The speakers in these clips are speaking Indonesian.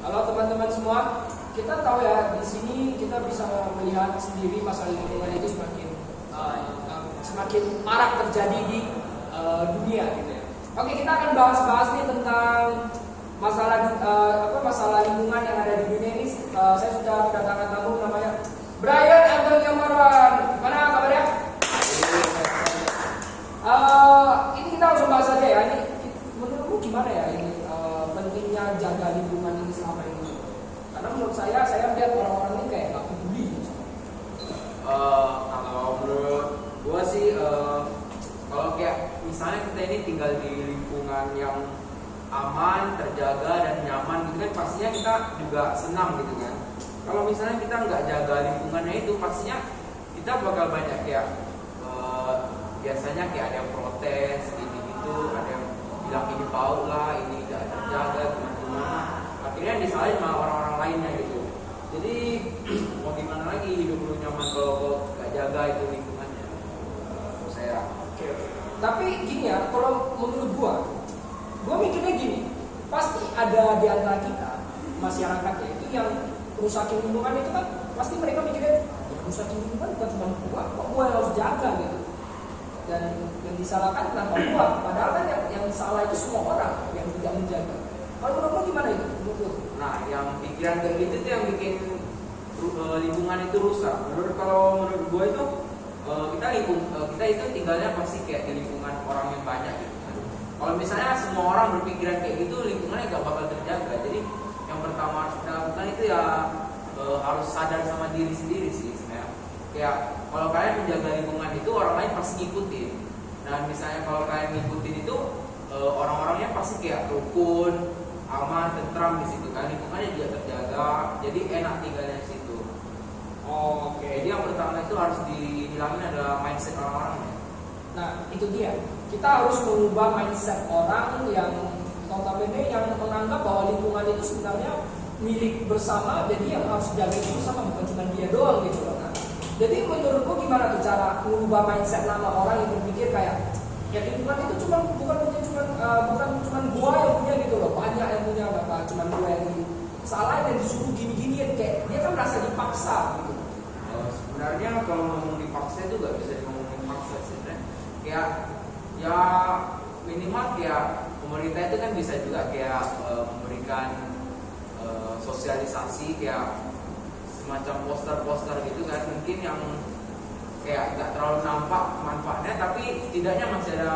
Halo teman-teman semua, kita tahu ya di sini kita bisa melihat sendiri masalah lingkungan itu semakin marak terjadi di dunia gitu ya. Oke, kita akan bahas nih tentang masalah lingkungan yang ada di dunia ini. Saya sudah kedatangan tamu namanya Brian Antonio Marwan. Gimana kabarnya? Ini kita langsung bahas aja ya. Ini menurutmu gimana ya ini pentingnya jaga lingkungan ini selama ini? Karena menurut saya lihat orang-orang ini kayak gak peduli. Kalau menurut gua sih, kalau kayak misalnya kita ini tinggal di lingkungan yang aman, terjaga dan nyaman gitu kan, pastinya kita juga senang gitu kan. Kalau misalnya kita nggak jaga lingkungannya itu, pastinya kita bakal banyak kayak biasanya kayak ada yang protes gitu, ada yang bilang ini bau lah, ini tidak terjaga gimana. Akhirnya disalahin sama orang-orang lainnya gitu. Jadi mau gimana lagi hidup lu nyaman kalau nggak jaga itu lingkungannya? Saya. Tapi gini ya, kalau menurut gua mikirnya gini, pasti ada di antara kita masyarakatnya itu yang rusakin lingkungan itu kan, pasti mereka mikirnya rusakin lingkungan bukan cuma kok gua yang harus jaga gitu. Dan yang disalahkan kenapa gua, padahal kan yang salah itu semua orang yang tidak menjaga. Kalau menurut lu gimana itu? Nah, yang pikiran kayak gitu tuh yang bikin lingkungan itu rusak. Kalau menurut gua itu kita itu tinggalnya pasti kayak di lingkungan orang yang banyak gitu. Kalau misalnya semua orang berpikiran kayak gitu, lingkungannya gak bakal terjaga. Jadi yang pertama harus kita lakukan itu ya harus sadar sama diri sendiri sih sebenarnya. Kayak kalau kalian menjaga lingkungan itu, orang lain pasti ngikutin. Dan misalnya kalau kalian ngikutin itu, orang-orangnya pasti kayak rukun, aman, tentram di situ kan. Lingkungannya juga terjaga, jadi enak tinggalnya di situ. Oke. Jadi yang pertama itu harus dihilangin adalah mindset orang-orangnya. Nah, itu dia. Kita harus mengubah mindset orang yang notabene yang menganggap bahwa lingkungan itu sebenarnya milik bersama, jadi yang harus jaga itu bersama, bukan cuma dia doang gitu loh. Nah, jadi menurutku gimana tuh cara mengubah mindset nama orang yang berpikir kayak ya lingkungan itu bukan cuma gua yang punya gitu loh, banyak yang punya, nggak cuma gua yang salah dan disuruh gini-ginian, kayak dia kan merasa dipaksa gitu. Sebenarnya kalau ngomong dipaksa itu gak bisa ngomongin paksa sebenarnya. Kayak ya minimal kayak pemerintah itu kan bisa juga kayak memberikan sosialisasi kayak semacam poster-poster gitu kan, mungkin yang kayak gak terlalu nampak manfaatnya, tapi setidaknya masih ada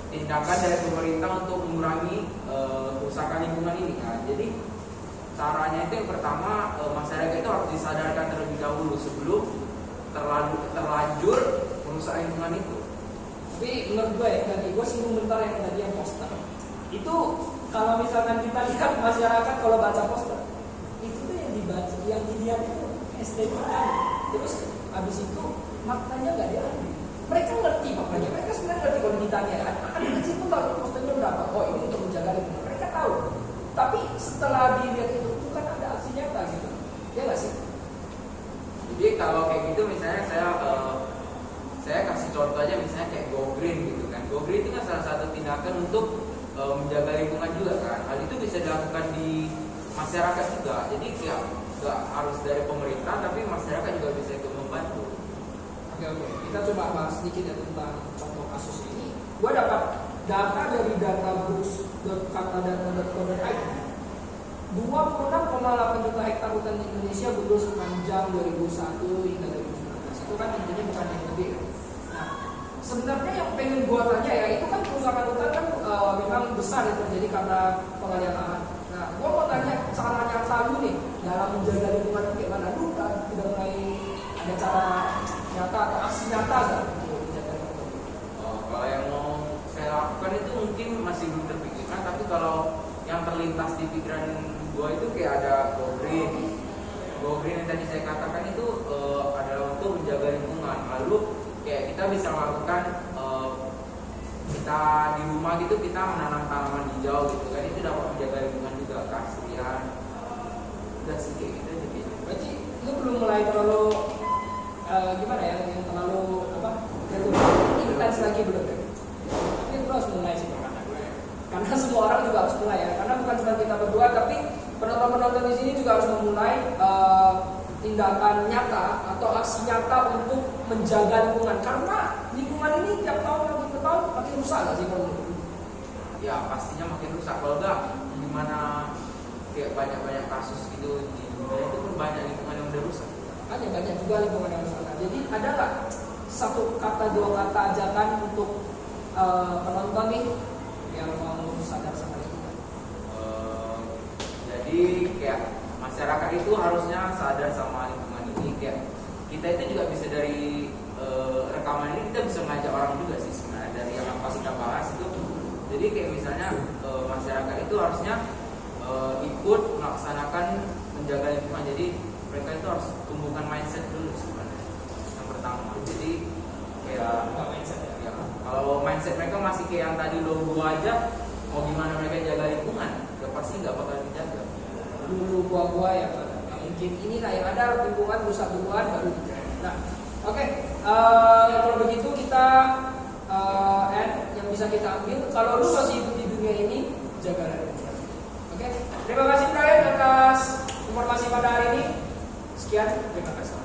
tindakan dari pemerintah untuk mengurangi kerusakan lingkungan ini kan. Jadi caranya itu yang pertama, masyarakat itu harus disadarkan terlebih dahulu sebelum terlanjur merusak lingkungan itu. Tapi menurut gue ya, tadi gue singgung bentar yang tadi yang poster itu, kalau misalkan kita lihat masyarakat kalau baca poster itu tuh yang dibaca, yang dilihat itu estetika, terus habis itu maknanya nggak diambil. Mereka ngerti maknanya, mereka sebenarnya ngerti kalau ditanya anak kecil pun tahu posternya berapa, oh ini untuk menjaga lingkungan, mereka tahu. Tapi setelah dilihat itu kan ada aksi nyata gitu, ya nggak sih? Jadi kalau kayak gitu misalnya saya kasih contoh aja, misalnya kayak Go Green gitu kan. Go Green itu kan salah satu tindakan untuk menjaga lingkungan juga kan. Hal itu bisa dilakukan di masyarakat juga. Jadi kayak nggak harus dari pemerintah, tapi masyarakat juga bisa ikut membantu. Oke. Kita coba bahas sedikit ya tentang contoh kasus ini. Gua dapat data dari databooks.katadata.co.id. 26,8 juta hektar hutan di Indonesia gugur sepanjang 2001 hingga 2019. Itu kan intinya bukan yang gede. Nah, sebenarnya yang pengen gua tanya ya, itu kan kerusakan hutan kan memang besar ya terjadi karena pengalian lahan. Nah, gua mau tanya cara nyata lu nih dalam menjaga lingkungan itu gimana? Lu kan udah mulai ada cara nyata atau aksi nyata nggak untuk menjaga lingkungan? Kalau yang mau saya lakukan itu mungkin masih belum terpikirkan, tapi kalau yang terlintas di pikiran gua itu kayak ada Go Green. Go Green yang tadi saya katakan itu adalah untuk menjaga lingkungan. Lalu kayak kita bisa melakukan kita di rumah gitu, kita menanam tanaman hijau gitu kan, itu dapat menjaga lingkungan juga, keasrian. Udah sih kayak gitu aja gitu. Berarti lu belum mulai terlalu gimana ya, yang terlalu intens lagi belum ya? Tapi lu harus mulai sih kata gue. karena semua orang juga harus mulai ya, karena bukan cuma kita berdua, tapi penonton-penonton di sini juga harus memulai tindakan nyata atau aksi nyata untuk menjaga lingkungan, karena lingkungan ini tiap tahun ke tahun makin rusak nggak sih kalau Ya pastinya makin rusak. Kalau enggak gimana kayak banyak kasus gitu di dunia itu pun banyak lingkungan yang udah rusak. banyak juga lingkungan yang rusak. Jadi ada nggak satu kata dua kata ajakan untuk penonton nih yang mau sadar sama lingkungan? Jadi kayak masyarakat itu harusnya sadar sama lingkungan ini. Kayak kita itu juga bisa dari rekaman ini kita bisa ngajak orang juga sih sebenarnya dari yang apa kita bahas itu. Jadi kayak misalnya masyarakat itu harusnya ikut melaksanakan menjaga lingkungan. Jadi mereka itu harus tumbuhkan mindset dulu sebenarnya. Yang pertama. Jadi kayak Mindset ya, kalau mindset mereka masih kayak yang tadi logo aja, mau gimana mereka jaga lingkungan? Ya pasti nggak bakal dijaga. dulu gua ya nggak mungkin, ini lah yang ada lingkungan rusak duluan baru dijaga. Nah, oke. Kalau begitu kita yang bisa kita ambil, kalau lu masih hidup di dunia ini, jagalah lingkungan. Oke, terima kasih Brian atas informasi pada hari ini. Sekian, terima kasih.